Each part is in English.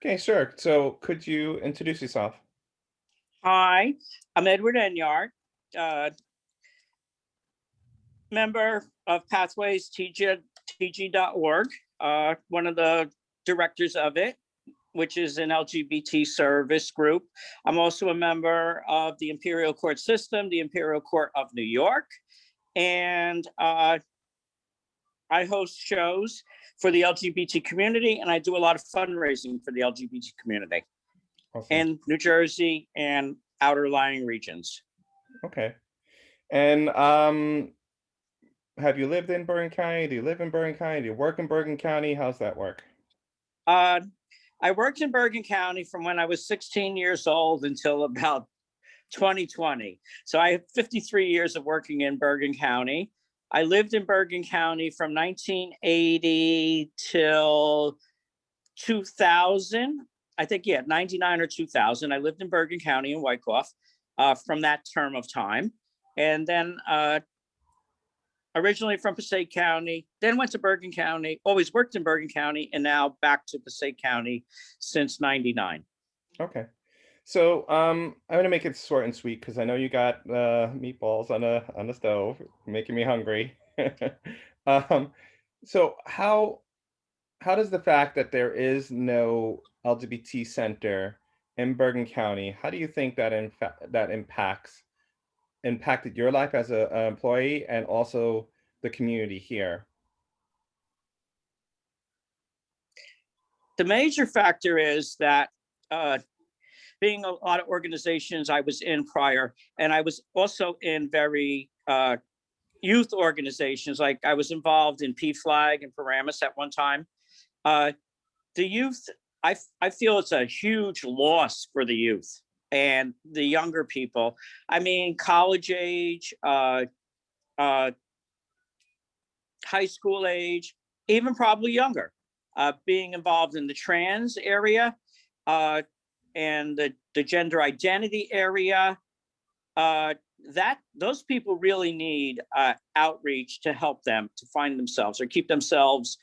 Okay, sure. So could you introduce yourself? Hi, I'm Edward Enyart, uh, member of Pathways TG.org, one of the directors of it, which is an LGBT service group. I'm also a member of the Imperial Court System, the Imperial Court of New York, and I host shows for the LGBT community, and I do a lot of fundraising for the LGBT community Awesome. in New Jersey and outer lying regions. Okay. And have you lived in Bergen County? Do you live in Bergen County? Do you work in Bergen County? How's that work? Uh, I worked in Bergen County from when I was 16 years old until about 2020. So I have 53 years of working in Bergen County. I lived in Bergen County from 1980 till 2000. I think, yeah, 99 or 2000. I lived in Bergen County in Wyckoff from that term of time. And then originally from Passaic County, then went to Bergen County, always worked in Bergen County, and now back to Passaic County since 99. Okay. So I'm gonna make it short and sweet because I know you got meatballs on the stove, making me hungry. um, so how does the fact that there is no LGBT center in Bergen County, how do you think that that impacted your life as an employee and also the community here? The major factor is that uh, being a lot of organizations I was in prior, and I was also in very youth organizations. Like I was involved in PFLAG and Paramus at one time. Uh, the youth, I feel it's a huge loss for the youth and the younger people. I mean, college age, uh, high school age, even probably younger, being involved in the trans area uh, and the gender identity area. Uh, that those people really need outreach to help them to find themselves or keep themselves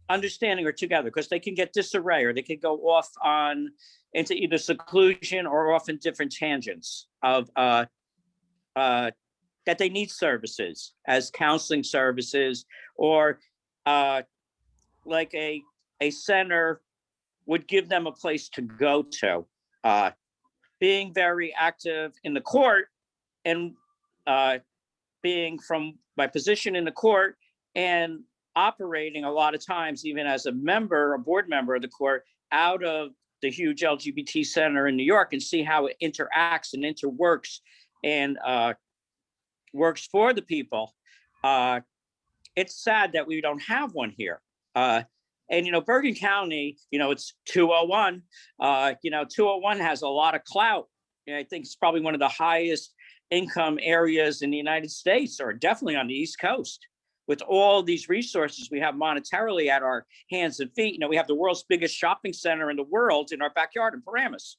understanding or together, because they can get disarray or they can go off on into either seclusion or off in different tangents of uh, that they need services as counseling services or uh, like a center would give them a place to go to. Uh, Being very active in the court and uh, being from my position in the court and operating a lot of times, even as a member, a board member of the court, out of the huge LGBT center in New York and see how it interacts and interworks and works for the people. Uh, it's sad that we don't have one here. And Bergen County, it's 201. 201 has a lot of clout. I think it's probably one of the highest income areas in the United States, or definitely on the East Coast. With all these resources we have monetarily at our hands and feet, we have the world's biggest shopping center in the world in our backyard in Paramus.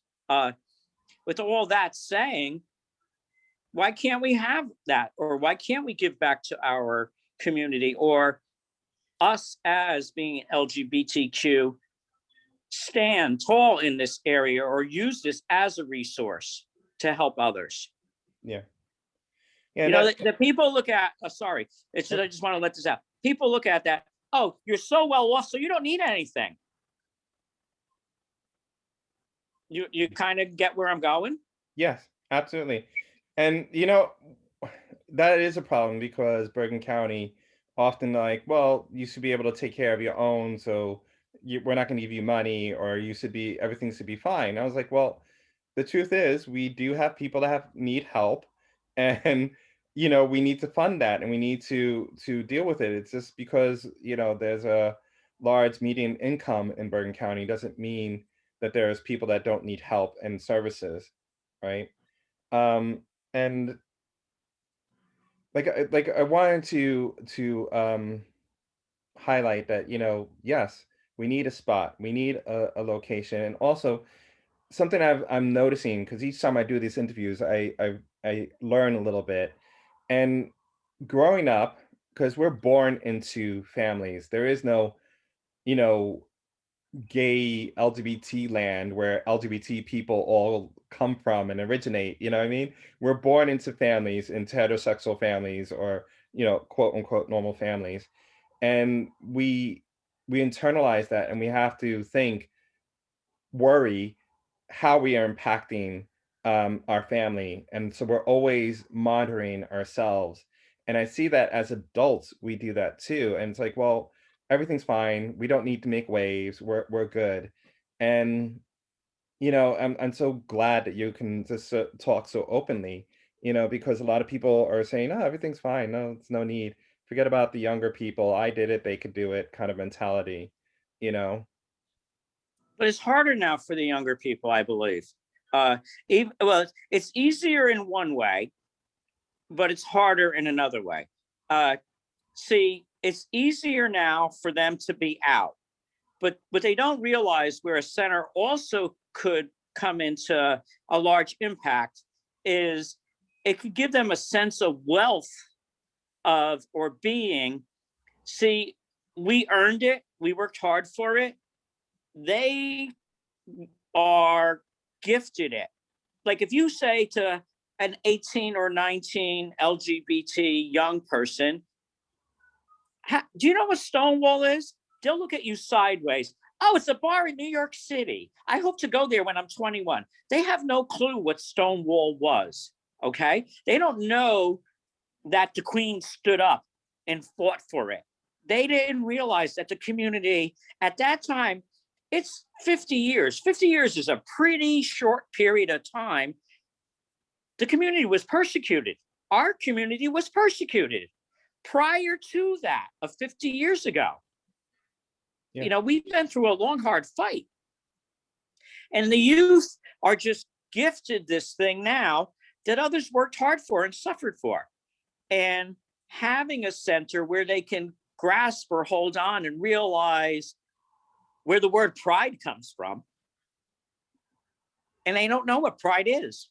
With all that saying, why can't we have that? Or why can't we give back to our community or us as being LGBTQ stand tall in this area or use this as a resource to help others? Yeah. Yeah, that The people look at, sorry, it's just, I just want to let this out. People look at that, oh, you're so well off, so you don't need anything. You kind of get where I'm going? yes, absolutely. And that is a problem because Bergen County often like, well, you should be able to take care of your own, so we're not going to give you money, or you should be everything should be fine. I was like, well, the truth is, we do have people that have need help, and we need to fund that, and we need to deal with it. It's just because there's a large median income in Bergen County doesn't mean that there's people that don't need help and services, right? And like I wanted to highlight that, yes, we need a spot, we need a location, and also something I'm noticing because each time I do these interviews, I learn a little bit. And growing up, because we're born into families, there is no, you know, gay LGBT land where LGBT people all come from and originate, you know what I mean? We're born into families, into heterosexual families or, quote unquote normal families. And we internalize that and we have to think, worry how we are impacting our family. And so we're always monitoring ourselves. And I see that as adults, we do that too. And it's like, well, everything's fine. We don't need to make waves. We're good. And I'm so glad that you can just talk so openly, because a lot of people are saying, oh, everything's fine. No, it's no need. Forget about the younger people. I did it, they could do it kind of mentality, you know? But it's harder now for the younger people, I believe. Even, well, it's easier in one way, but it's harder in another way. Uh, See, it's easier now for them to be out, but what they don't realize, where a center also could come into a large impact, is it could give them a sense of wealth of or being. See, we earned it, we worked hard for it. They are gifted it. Like if you say to an 18 or 19 LGBT young person, do you know what Stonewall is? They'll look at you sideways. Oh, it's a bar in New York City. I hope to go there when I'm 21. They have no clue what Stonewall was. Okay. They don't know that the Queen stood up and fought for it. They didn't realize that the community at that time, it's 50 years. 50 years is a pretty short period of time. The community was persecuted. Our community was persecuted prior to that of 50 years ago. Yeah. We've been through a long, hard fight. And the youth are just gifted this thing now that others worked hard for and suffered for. And having a center where they can grasp or hold on and realize where the word pride comes from. And they don't know what pride is.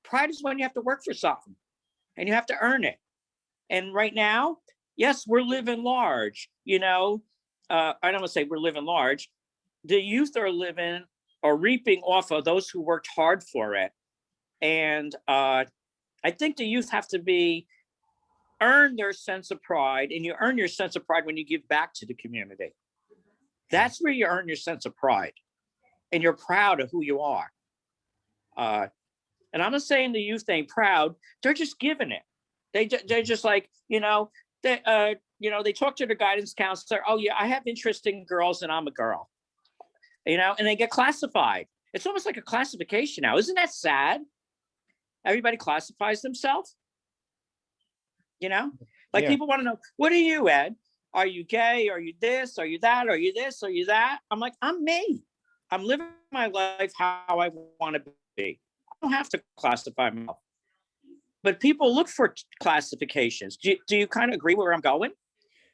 Pride is when you have to work for something and you have to earn it. And right now, yes, we're living large. I don't want to say we're living large. The youth are living or reaping off of those who worked hard for it. And I think the youth have to earn their sense of pride, and you earn your sense of pride when you give back to the community. That's where you earn your sense of pride, and you're proud of who you are. And I'm not saying the youth ain't proud; they're just giving it. They're just like they talk to their guidance counselor. Oh yeah, I have interest in girls, and I'm a girl. And they get classified. It's almost like a classification now. Isn't that sad? Everybody classifies themselves. Like Yeah. people want to know, what are you, Ed? Are you gay? Are you this? Are you that? Are you this? Are you that? I'm like, I'm me. I'm living my life how I want to be. I don't have to classify myself. But people look for classifications. Do you kind of agree where I'm going?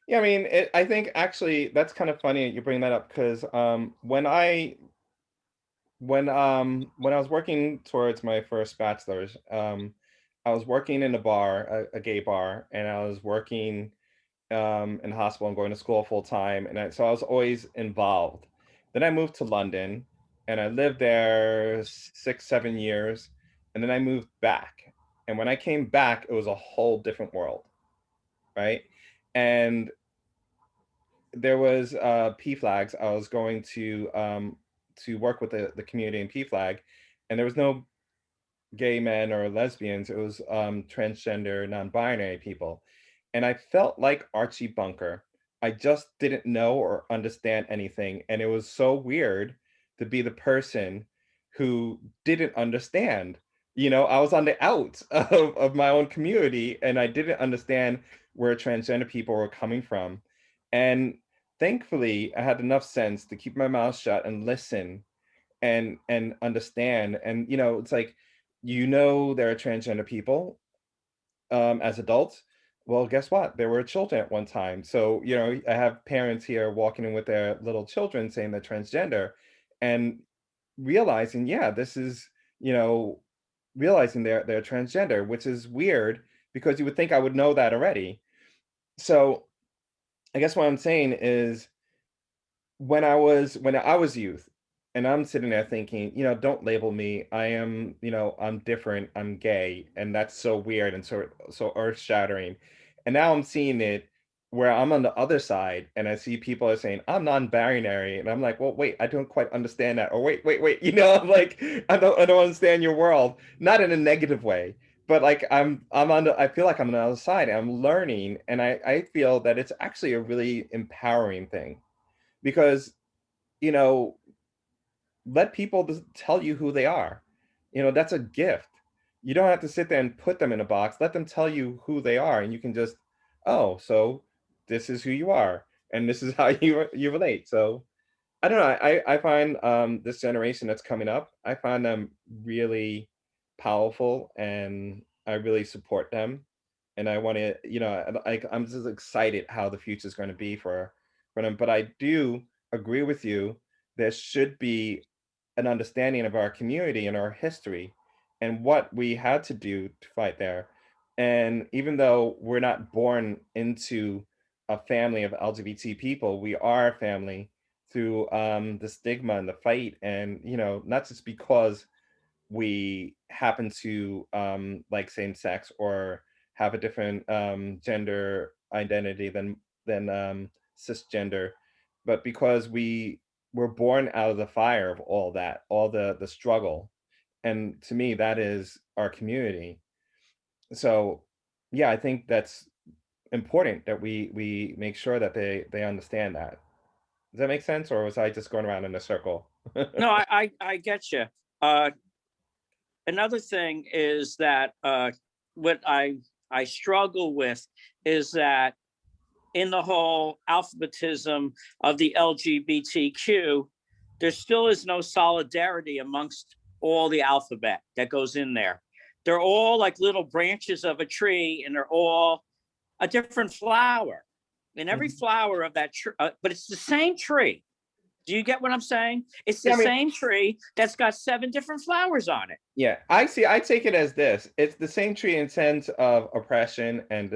Yeah, I mean, I think actually that's kind of funny you bring that up because when I was working towards my first bachelor's, I was working in a bar, a gay bar, and I was working in hospital and going to school full time, and so I was always involved. Then I moved to London, and I lived there 6, 7 years, and then I moved back. And when I came back, it was a whole different world, right? And there was P flags. I was going to work with the community in P flag, and there was no gay men or lesbians. It was transgender, non-binary people, and I felt like Archie Bunker. I just didn't know or understand anything, and it was so weird to be the person who didn't understand. I was on the outs of my own community, and I didn't understand where transgender people were coming from. And thankfully, I had enough sense to keep my mouth shut and listen and understand. And it's like, there are transgender people as adults. Well, guess what? There were children at one time. So, I have parents here walking in with their little children saying they're transgender and realizing, yeah, this is, you know, realizing they're transgender, which is weird because you would think I would know that already. So I guess what I'm saying is when I was youth, and I'm sitting there thinking, don't label me. I am, I'm different. I'm gay, and that's so weird and so earth shattering. And now I'm seeing it where I'm on the other side, and I see people are saying I'm non-binary, and I'm like, well, wait, I don't quite understand that. Or wait, I'm like, I don't understand your world, not in a negative way. But like I feel like I'm on the other side. And I'm learning, and I feel that it's actually a really empowering thing because you know let people just tell you who they are. That's a gift. You don't have to sit there and put them in a box. Let them tell you who they are, and you can just, oh, so this is who you are, and this is how you relate. So I don't know. I find this generation that's coming up, I find them really powerful, and I really support them. And I want to, I'm just excited how the future is going to be for them. But I do agree with you. There should be an understanding of our community and our history and what we had to do to fight there. And even though we're not born into a family of LGBT people, we are a family through the stigma and the fight, and not just because we happen to like same sex or have a different gender identity than cisgender, but because we were born out of the fire of all that, all the struggle. And to me, that is our community. So yeah, I think that's important that we make sure that they understand that. Does that make sense, or was I just going around in a circle? No, I get you. Uh, Another thing is that what I struggle with is that in the whole alphabetism of the LGBTQ, there still is no solidarity amongst all the alphabet that goes in there. They're all like little branches of a tree, and they're all a different flower. And every Mhm. flower of that tree, but it's the same tree. Do you get what I'm saying? It's Yeah, the I mean, same tree that's got seven different flowers on it. yeah, I take it as this. It's the same tree in sense of oppression and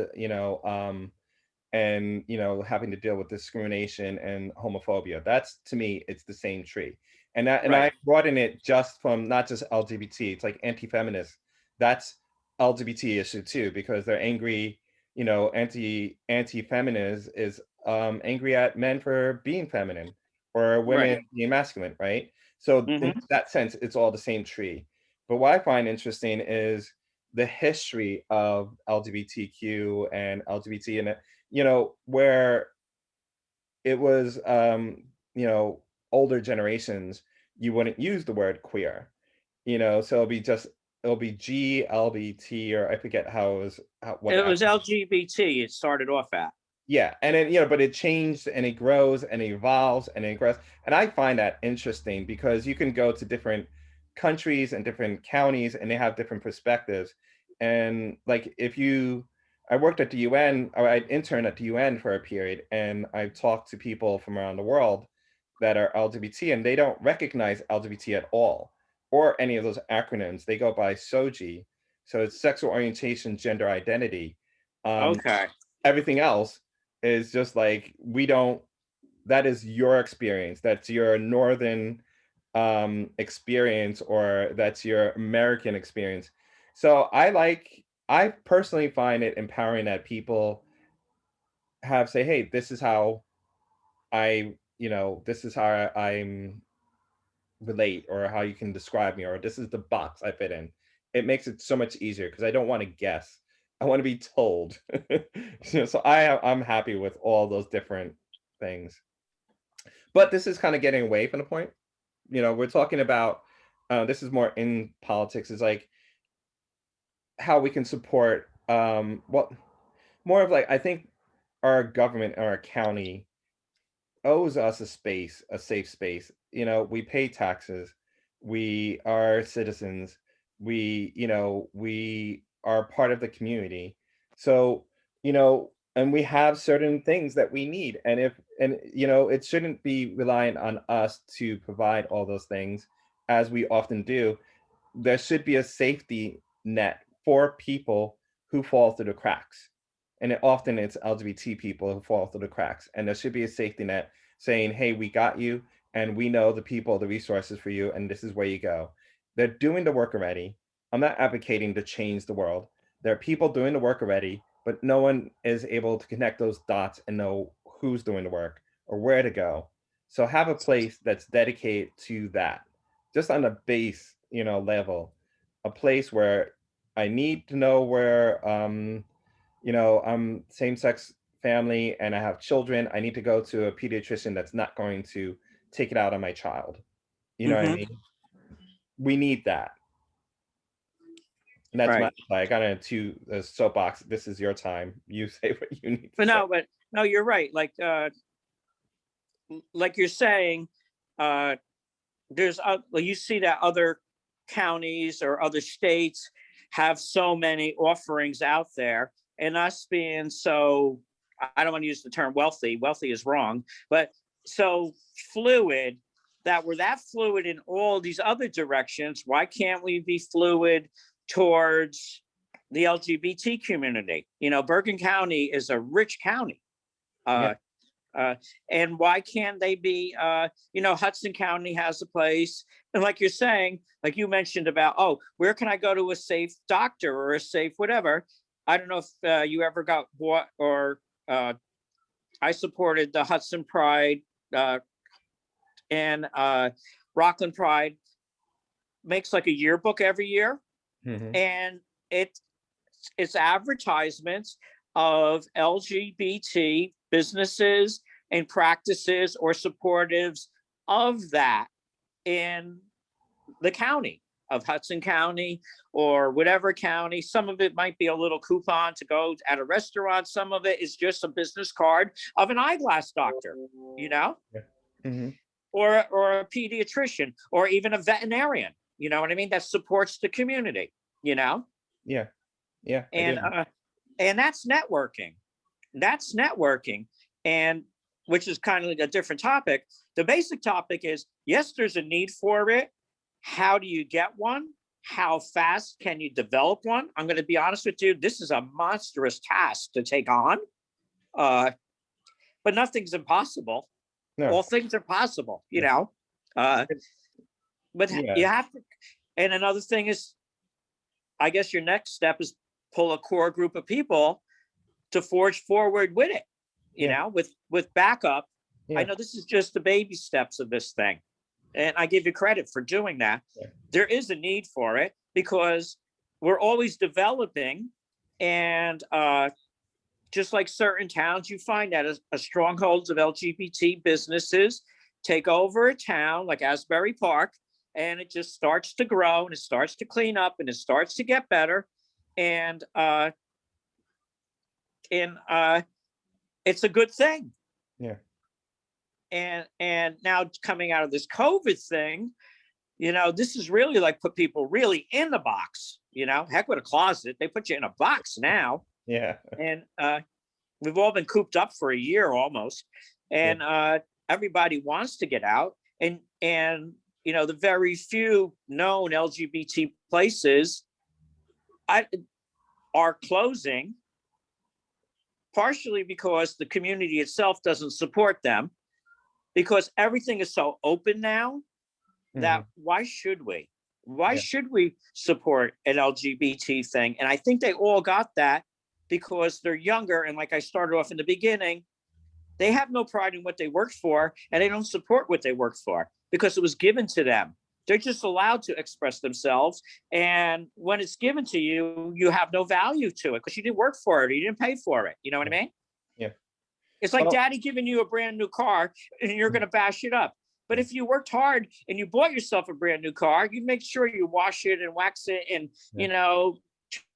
having to deal with discrimination and homophobia. That's, to me, it's the same tree. And I Right. broaden it just from not just LGBT. It's like anti-feminist. That's LGBT issue too, because they're angry. Anti-feminist is angry at men for being feminine or Right. women being masculine, right? So in Hmm. that sense, it's all the same tree. But what I find interesting is the history of LGBTQ and LGBT, and where it was, older generations, you wouldn't use the word queer, so it'll be GLBT, or I forget how it was, what It was acronym. LGBT. It started off at. Yeah, and then, but it changed and it grows and it evolves and it grows. And I find that interesting because you can go to different countries and different counties and they have different perspectives. And like I worked at the UN, or I interned at the UN for a period, and I've talked to people from around the world that are LGBT, and they don't recognize LGBT at all or any of those acronyms. They go by SOGI. So it's sexual orientation, gender identity. Um, Okay. Everything else is just like, we don't that is your experience. That's your northern experience, or that's your American experience. So I personally find it empowering that people have say, hey, this is how this is how I'm relate, or how you can describe me, or this is the box I fit in. It makes it so much easier because I don't want to guess. I want to be told. So I'm happy with all those different things. But this is kind of getting away from the point. We're talking about this is more in politics. Is like how we can support more of like, I think our government or our county owes us a space, a safe space. We pay taxes. We are citizens. We are part of the community. So, and we have certain things that we need. And it shouldn't be reliant on us to provide all those things as we often do. There should be a safety net for people who fall through the cracks. And often it's LGBT people who fall through the cracks. And there should be a safety net saying, hey, we got you, and we know the people, the resources for you, and this is where you go. They're doing the work already. I'm not advocating to change the world. There are people doing the work already, but no one is able to connect those dots and know who's doing the work or where to go. So have a place that's dedicated to that, just on a base, level, a place where I need to know where, I'm same sex family and I have children. I need to go to a pediatrician that's not going to take it out on my child. You know what I Hmm. mean? We need that. And that's my, Right. I got into the soapbox. This is your time. You say what you need to But say. no, you're right. Like you're saying, uh, well, you see that other counties or other states have so many offerings out there, and us being so, I don't want to use the term wealthy is wrong, but so fluid, that we're that fluid in all these other directions. Why can't we be fluid towards the LGBT community? Bergen County is a rich county. Yeah. uh, uh, and why can't they be, Hudson County has a place. And like you're saying, like you mentioned about, oh, where can I go to a safe doctor or a safe whatever? I don't know if you ever got bought or I supported the Hudson Pride, uh, and Rockland Pride makes like a yearbook every year. Hmm. And it it's advertisements of LGBT businesses and practices or supportives of that in the county of Hudson County or whatever county. Some of it might be a little coupon to go at a restaurant. Some of it is just a business card of an eyeglass doctor, you know, Yeah. Hmm. or a pediatrician or even a veterinarian, you know what I mean? That supports the community, you know? Yeah. Yeah. I And do. and that's networking. And which is kind of like a different topic. The basic topic is, yes, there's a need for it. How do you get one? How fast can you develop one? I'm going to be honest with you, this is a monstrous task to take on. uh, but nothing's impossible. No. All things are possible, Yeah. uh, but Yeah. you have to. And another thing is, I guess your next step is pull a core group of people to forge forward with it, Yeah. with backup. I Yeah. know this is just the baby steps of this thing, and I give you credit for doing that. Yeah. There is a need for it because we're always developing. And just like certain towns, you find that a strongholds of LGBT businesses take over a town like Asbury Park, and it just starts to grow and it starts to clean up and it starts to get better. And it's a good thing. Yeah. And now coming out of this COVID thing, this is really like put people really in the box. Heck with a closet, they put you in a box now. Yeah. And we've all been cooped up for a year almost. Yeah. And everybody wants to get out. And the very few known LGBT places I, are closing, partially because the community itself doesn't support them, because everything is so open now that Hmm. why should we? Why Yeah. should we support an LGBT thing? And I think they all got that because they're younger. And like I started off in the beginning, they have no pride in what they worked for, and they don't support what they worked for because it was given to them. They're just allowed to express themselves. And when it's given to you, you have no value to it because you didn't work for it or you didn't pay for it. You know what I Yeah. mean? Yeah. It's like Well, daddy giving you a brand new car and you're going mm, to bash it up. But yeah. if you worked hard and you bought yourself a brand new car, you make sure you wash it and wax it and, Yeah.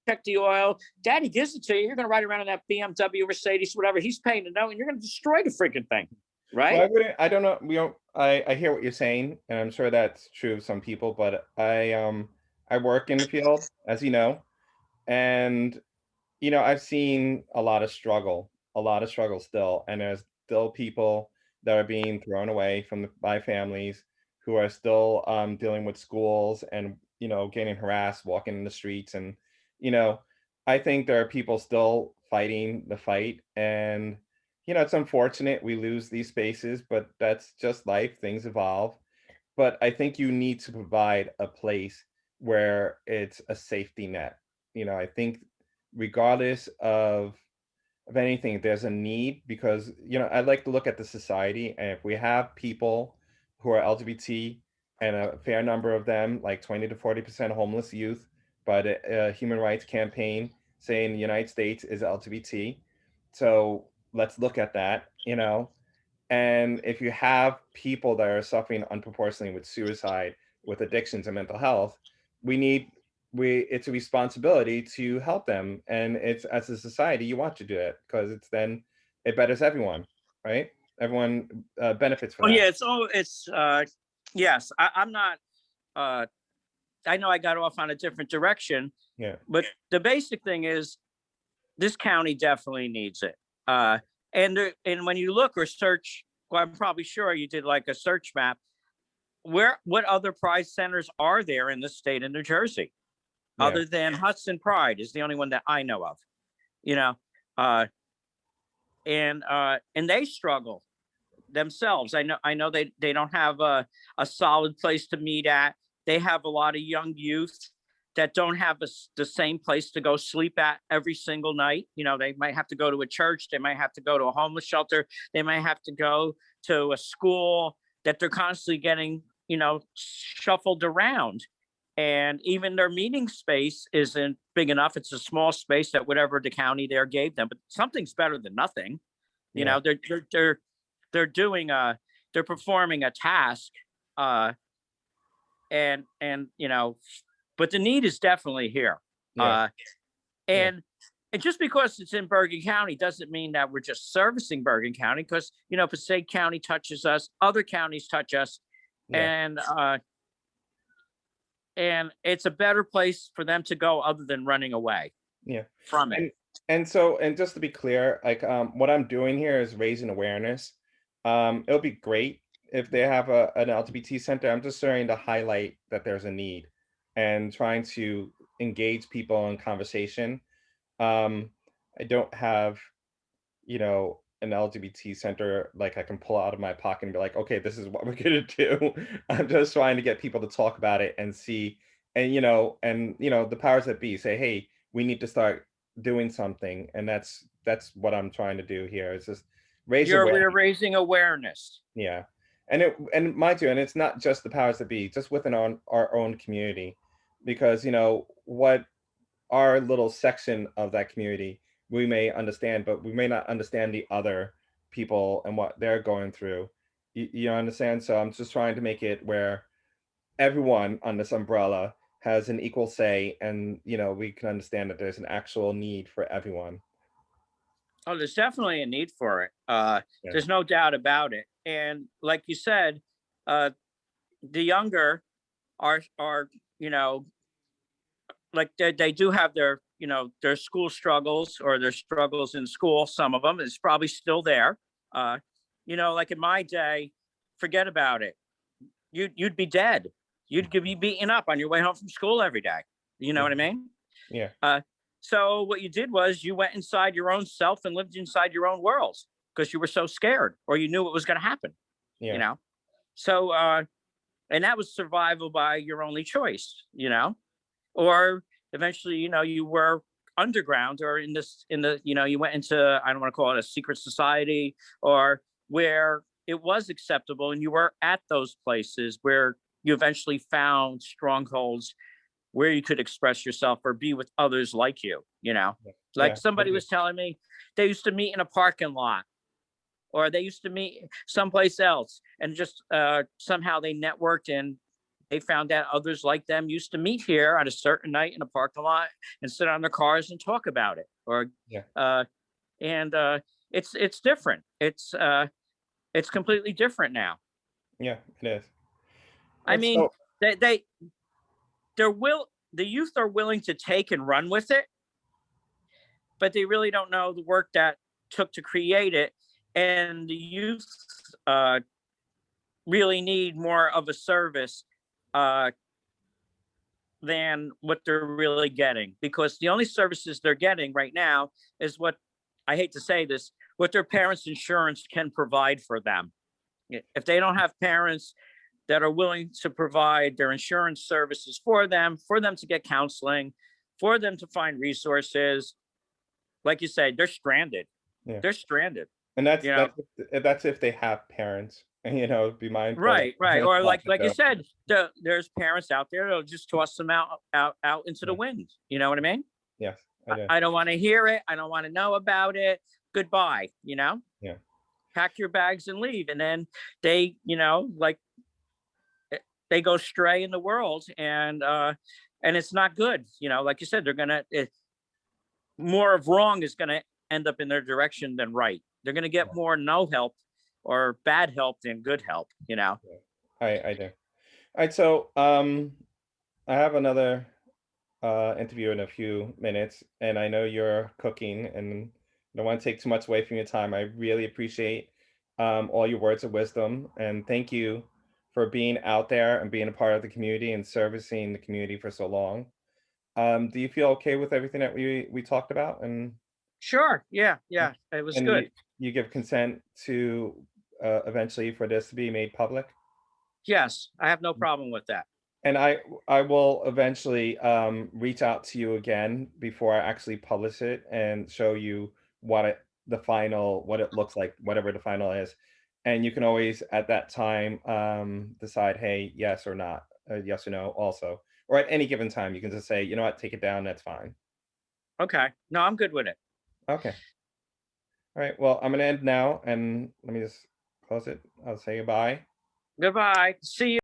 check the oil. Daddy gives it to you. You're going to ride around in that BMW, Mercedes, whatever he's paying to know, and you're going to destroy the freaking thing. Well, Right? I don't know. We don't. I hear what you're saying, and I'm sure that's true of some people. But I work in the field, as you know, and I've seen a lot of struggle still, and there's still people that are being thrown away by families who are still dealing with schools and getting harassed, walking in the streets, and you know, I think there are people still fighting the fight, and it's unfortunate we lose these spaces, but that's just life. Things evolve. But I think you need to provide a place where it's a safety net. I think regardless of anything, there's a need because, I like to look at the society, and if we have people who are LGBT and a fair number of them, like 20 to 40% homeless youth, but a human rights campaign saying the United States is LGBT. So let's look at that. And if you have people that are suffering unproportionately with suicide, with addictions and mental health, we need we it's a responsibility to help them. And it's as a society, you want to do it because it betters everyone, right? Everyone benefits for Oh that. yeah, yes. I'm not. Uh, I know I got off on a different direction, Yeah. but the basic thing is this county definitely needs it. Uh, and when you look or search, well, I'm probably sure you did like a search map. What other Pride centers are there in the state of New Jersey Yeah. other than Hudson Pride is the only one that I know of. You know, uh, and they struggle themselves. I know they don't have a solid place to meet at. They have a lot of young youth that don't have the same place to go sleep at every single night. They might have to go to a church, they might have to go to a homeless shelter, they might have to go to a school that they're constantly getting, shuffled around. And even their meeting space isn't big enough. It's a small space that whatever the county there gave them, but something's better than nothing. You Yeah. know, they're doing they're performing a task, uh and but the need is definitely here. Yeah. uh Yeah. and and just because it's in Bergen County doesn't mean that we're just servicing Bergen County, because Passaic County touches us, other counties touch us, Yeah. and it's a better place for them to go other than running away Yeah. from it. And just to be clear, like what I'm doing here is raising awareness. It'll be great if they have an LGBT center. I'm just trying to highlight that there's a need and trying to engage people in conversation. Um, I don't have, an LGBT center like I can pull out of my pocket and be like, okay, this is what we're gonna do. I'm just trying to get people to talk about it and see, and the powers that be say, hey, we need to start doing something, and that's what I'm trying to do here. Is just raise We're awareness. raising awareness. Yeah, and mind you, and it's not just the powers that be, just within our own community, because what our little section of that community we may understand, but we may not understand the other people and what they're going through. You understand? So I'm just trying to make it where everyone on this umbrella has an equal say, and we can understand that there's an actual need for everyone. Oh, there's definitely a need for it. Yeah. There's no doubt about it. And like you said, uh, the younger are like they do have their school struggles, or their struggles in school. Some of them is probably still there. Uh, like in my day, forget about it. You'd be dead. You'd be beaten up on your way home from school every day. You know Yeah. what I mean? Yeah. Uh, so what you did was you went inside your own self and lived inside your own worlds because you were so scared, or you knew what was going to happen. You Yeah. know, so and that was survival by your only choice. Or eventually, you were underground, or you went into, I don't want to call it a secret society, or where it was acceptable, and you were at those places where you eventually found strongholds where you could express yourself or be with others like you. Yeah. Like Yeah. I somebody do. was telling me they used to meet in a parking lot, or they used to meet someplace else, and just somehow they networked, and they found out others like them used to meet here on a certain night in a parking lot and sit on their cars and talk about it. Or Yeah. uh, and it's different. It's completely different now. Yeah. It is. I It's mean, so. they the youth are willing to take and run with it, but they really don't know the work that took to create it. And the youth uh, really need more of a service uh, than what they're really getting, because the only services they're getting right now is what, I hate to say this, what their parents' insurance can provide for them. If they don't have parents that are willing to provide their insurance services for them to get counseling, for them to find resources, like you say, they're stranded. Yeah. They're stranded, And that's you know? that's if they have parents, and, be mindful that Right, right. it's Or not like you the said, there's parents out there that'll just toss them out into the yeah, wind. You know what I mean? yes, I do. I don't want to hear it. I don't want to know about it. Goodbye. Yeah, Pack your bags and leave. And then they, like they go stray in the world, and it's not good. Like you said, they're gonna more of wrong is gonna end up in their direction than right. They're gonna get yeah, more no help or bad help than good help. yeah. I do. Alright, so, I have another, interview in a few minutes, and I know you're cooking, and I don't wanna take too much away from your time. I really appreciate, all your words of wisdom, and thank you for being out there and being a part of the community and servicing the community for so long. Do you feel okay with everything that we talked about? Sure. Yeah. Yeah. It was And good. you give consent to, eventually for this to be made public? Yes. I have no problem with that. And I will eventually, reach out to you again before I actually publish it and show you what it looks like, whatever the final is. And you can always, at that time, decide, "Hey, yes or not," yes or no also. Or at any given time, you can just say, "You know what? Take it down, that's fine." Okay. No, I'm good with it. Okay. Alright, well, I'm gonna end now, and let me just close it. I'll say goodbye. Goodbye. See you.